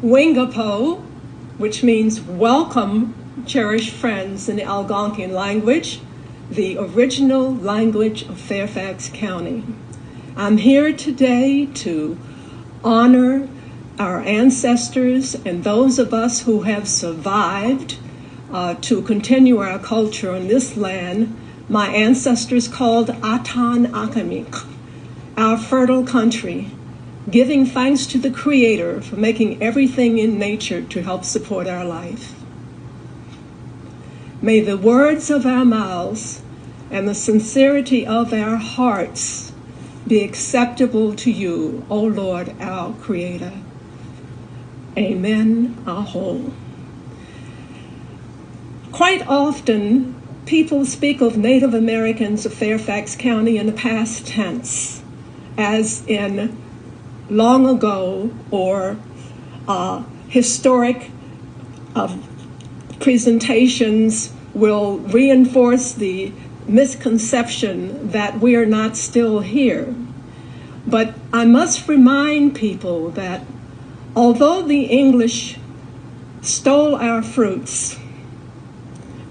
Wingapo, which means welcome, cherished friends in the Algonquian language, the original language of Fairfax County. I'm here today to honor our ancestors and those of us who have survived to continue our culture on this land. My ancestors called Atan Akamik, our fertile country, giving thanks to the Creator for making everything in nature to help support our life. May the words of our mouths and the sincerity of our hearts be acceptable to you, O Lord, our Creator. Amen. Aho. Quite often, people speak of Native Americans of Fairfax County in the past tense, as in long ago, or historic presentations will reinforce the misconception that we are not still here. But I must remind people that although the English stole our fruits,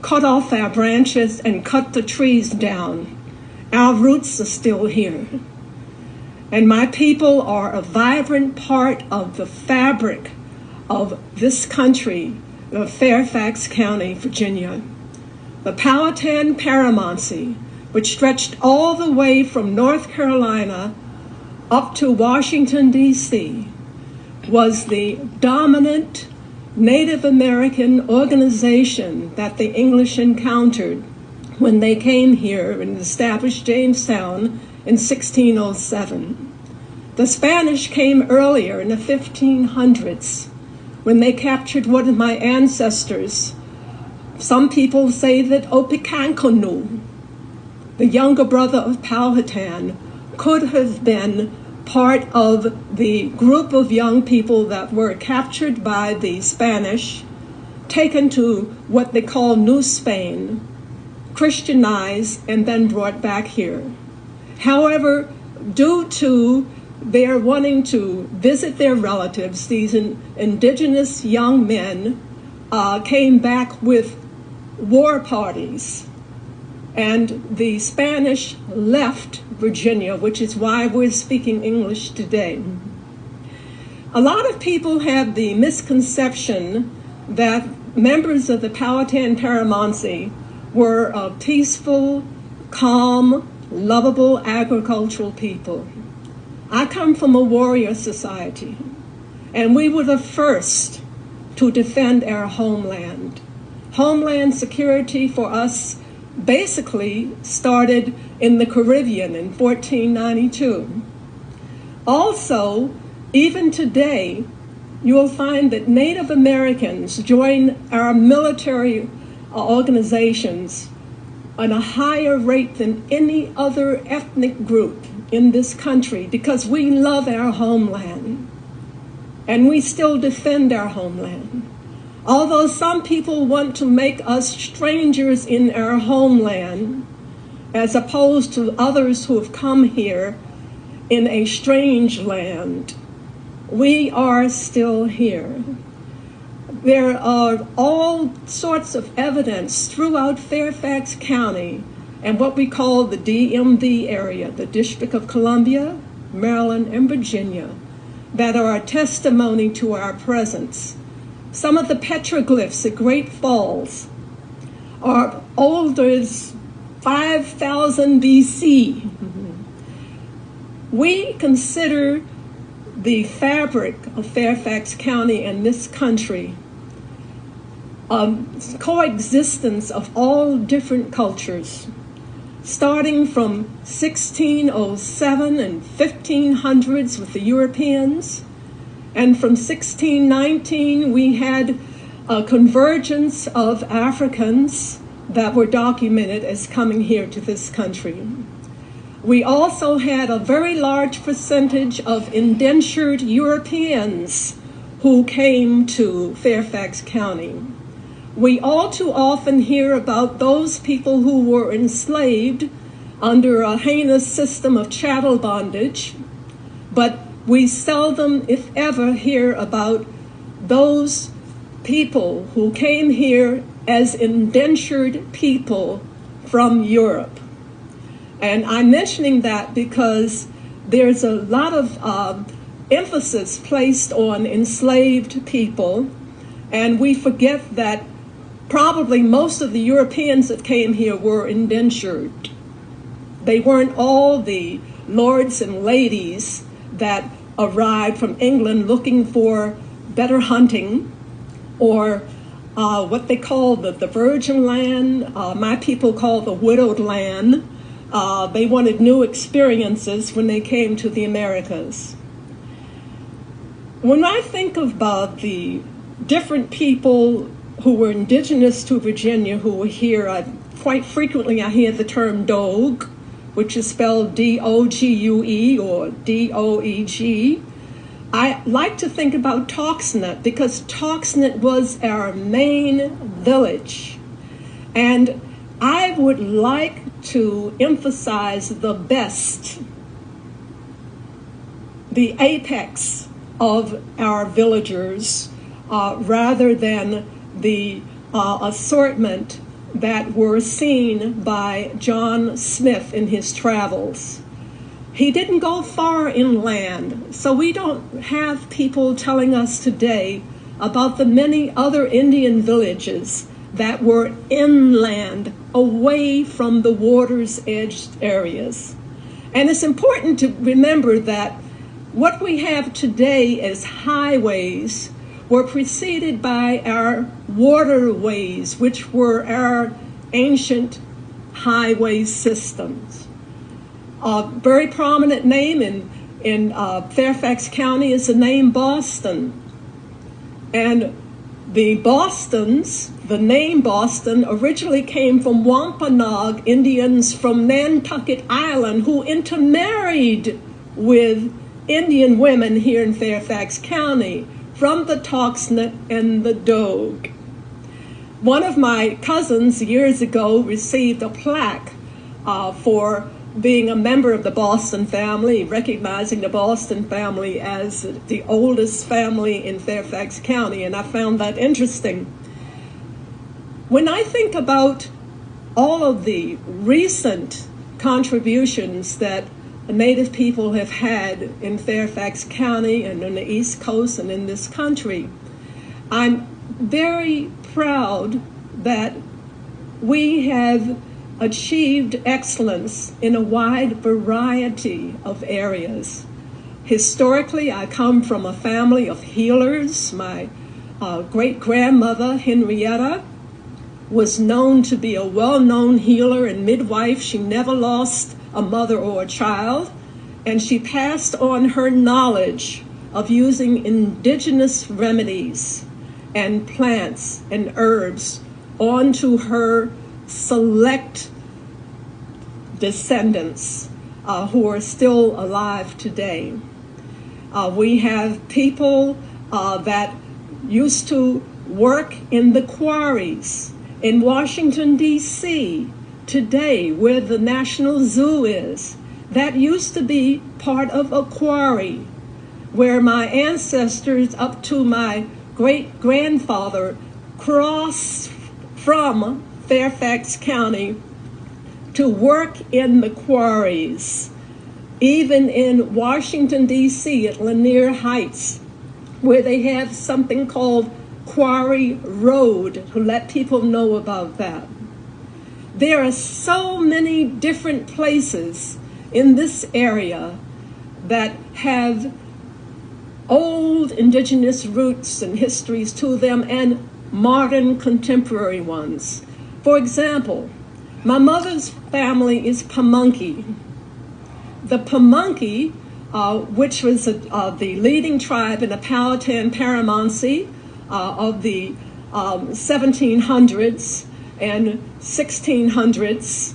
cut off our branches, and cut the trees down, our roots are still here. And my people are a vibrant part of the fabric of this country, of Fairfax County, Virginia. The Powhatan Paramountcy, which stretched all the way from North Carolina up to Washington, D.C., was the dominant Native American organization that the English encountered when they came here and established Jamestown in 1607. The Spanish came earlier in the 1500s when they captured one of my ancestors. Some people say that Opikankonu, the younger brother of Powhatan, could have been part of the group of young people that were captured by the Spanish, taken to what they call New Spain, Christianized, and then brought back here. However, due to their wanting to visit their relatives, these indigenous young men came back with war parties, and the Spanish left Virginia, which is why we're speaking English today. A lot of people have the misconception that members of the Powhatan Paramountcy were a peaceful, calm, lovable agricultural people. I come from a warrior society, and we were the first to defend our homeland. Homeland security for us basically started in the Caribbean in 1492. Also, even today, you will find that Native Americans join our military organizations at a higher rate than any other ethnic group in this country, because we love our homeland and we still defend our homeland. Although some people want to make us strangers in our homeland, as opposed to others who have come here in a strange land, we are still here. There are all sorts of evidence throughout Fairfax County and what we call the DMV area, the District of Columbia, Maryland, and Virginia, that are a testimony to our presence. Some of the petroglyphs at Great Falls are older as 5,000 BC. We consider the fabric of Fairfax County and this country coexistence of all different cultures, starting from 1607 and 1500s with the Europeans, and from 1619 we had a convergence of Africans that were documented as coming here to this country. We also had a very large percentage of indentured Europeans who came to Fairfax County. We all too often hear about those people who were enslaved under a heinous system of chattel bondage, but we seldom, if ever, hear about those people who came here as indentured people from Europe. And I'm mentioning that because there's a lot of emphasis placed on enslaved people, and we forget that probably most of the Europeans that came here were indentured. They weren't all the lords and ladies that arrived from England looking for better hunting, or what they call the virgin land, my people call the widowed land. They wanted new experiences when they came to the Americas. When I think about the different people who were indigenous to Virginia who were here, quite frequently I hear the term Dogue, which is spelled D-O-G-U-E or D-O-E-G. I like to think about Tauxenent because Tauxenent was our main village. And I would like to emphasize the best, the apex of our villagers, rather than the assortment that were seen by John Smith in his travels. He didn't go far inland, so we don't have people telling us today about the many other Indian villages that were inland, away from the water's edge areas. And it's important to remember that what we have today as highways were preceded by our waterways, which were our ancient highway systems. A very prominent name in Fairfax County is the name Boston. And the name Boston originally came from Wampanoag Indians from Nantucket Island who intermarried with Indian women here in Fairfax County from the Tauxenent and the Dogue. One of my cousins years ago received a plaque for being a member of the Boston family, recognizing the Boston family as the oldest family in Fairfax County, and I found that interesting. When I think about all of the recent contributions that Native people have had in Fairfax County and on the East Coast and in this country, I'm very proud that we have achieved excellence in a wide variety of areas. Historically, I come from a family of healers. My great-grandmother, Henrietta, was known to be a well-known healer and midwife. She never lost a mother or a child, and she passed on her knowledge of using indigenous remedies and plants and herbs onto her select descendants who are still alive today. We have people that used to work in the quarries in Washington, D.C., today, where the National Zoo is. That used to be part of a quarry where my ancestors up to my great-grandfather crossed from Fairfax County to work in the quarries. Even in Washington, D.C., at Lanier Heights, where they have something called Quarry Road, to let people know about that. There are so many different places in this area that have old indigenous roots and histories to them and modern contemporary ones. For example, my mother's family is Pamunkey. The Pamunkey, which was the leading tribe in the Powhatan Paramountcy of the 1700s and 1600s,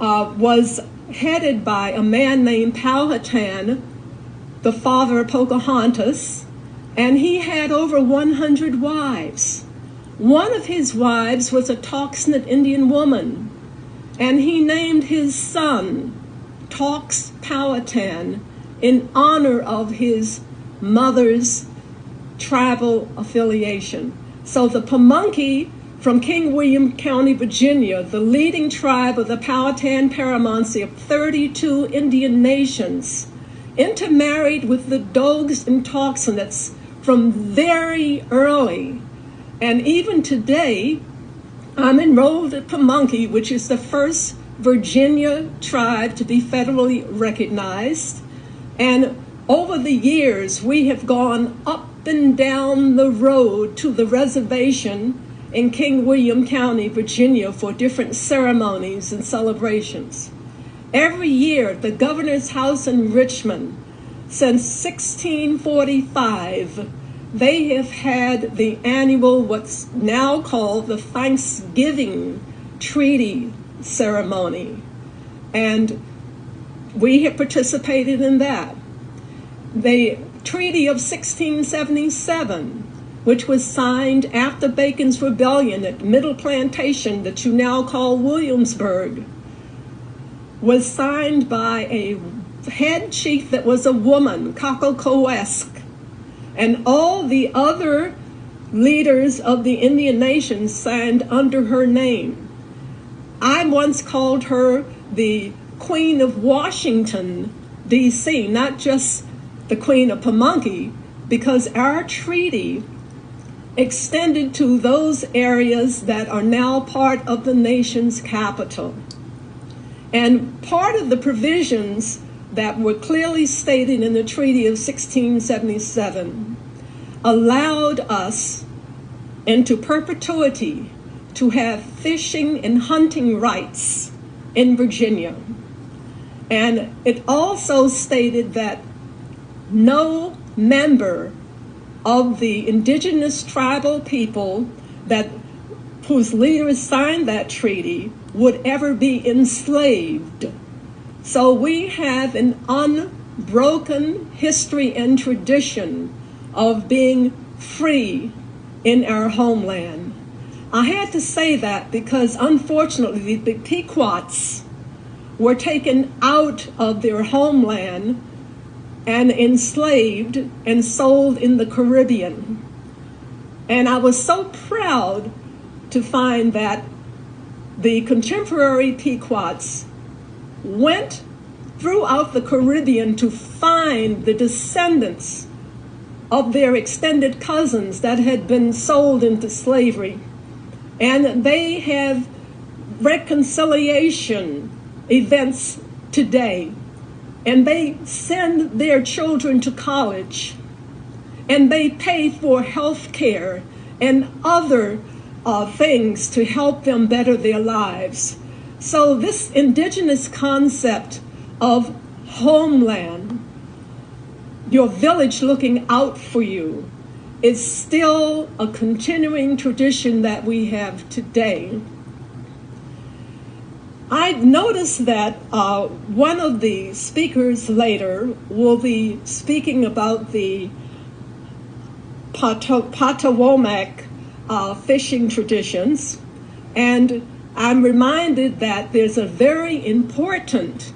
was headed by a man named Powhatan, the father of Pocahontas, and he had over 100 wives. One of his wives was a Tauxenent Indian woman, and he named his son Taux Powhatan in honor of his mother's tribal affiliation. So the Pamunkey from King William County, Virginia, the leading tribe of the Powhatan Paramountcy of 32 Indian nations, intermarried with the Dogs and Tauxenets from very early. And even today, I'm enrolled at Pamunkey, which is the first Virginia tribe to be federally recognized. And over the years, we have gone up and down the road to the reservation in King William County, Virginia, for different ceremonies and celebrations. Every year, the Governor's House in Richmond, since 1645, they have had the annual, what's now called the Thanksgiving Treaty ceremony. And we have participated in that. The Treaty of 1677, which was signed after Bacon's Rebellion at Middle Plantation, that you now call Williamsburg, was signed by a head chief that was a woman, Cococoesque, and all the other leaders of the Indian nations signed under her name. I once called her the Queen of Washington, D.C., not just the Queen of Pamunkey, because our treaty extended to those areas that are now part of the nation's capital. And part of the provisions that were clearly stated in the Treaty of 1677 allowed us into perpetuity to have fishing and hunting rights in Virginia. And it also stated that no member of the indigenous tribal people whose leaders signed that treaty would ever be enslaved. So we have an unbroken history and tradition of being free in our homeland. I had to say that because unfortunately the Pequots were taken out of their homeland and enslaved and sold in the Caribbean. And I was so proud to find that the contemporary Pequots went throughout the Caribbean to find the descendants of their extended cousins that had been sold into slavery. And they have reconciliation events today. And they send their children to college, and they pay for health care and other things to help them better their lives. So this indigenous concept of homeland, your village looking out for you, is still a continuing tradition that we have today. I noticed that one of the speakers later will be speaking about the Patawomac fishing traditions, and I'm reminded that there's a very important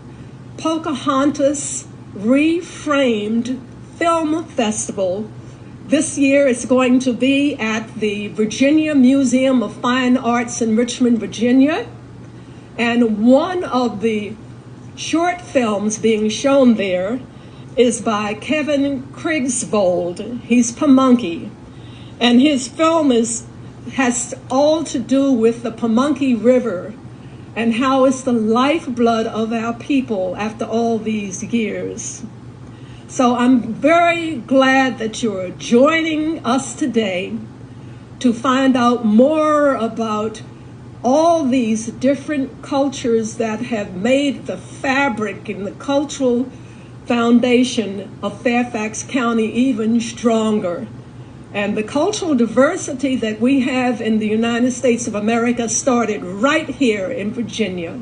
Pocahontas reframed film festival. This year it's going to be at the Virginia Museum of Fine Arts in Richmond, Virginia. And one of the short films being shown there is by Kevin Krigsvold. He's Pamunkey. And his film has all to do with the Pamunkey River and how it's the lifeblood of our people after all these years. So I'm very glad that you're joining us today to find out more about all these different cultures that have made the fabric and the cultural foundation of Fairfax County even stronger. And the cultural diversity that we have in the United States of America started right here in Virginia.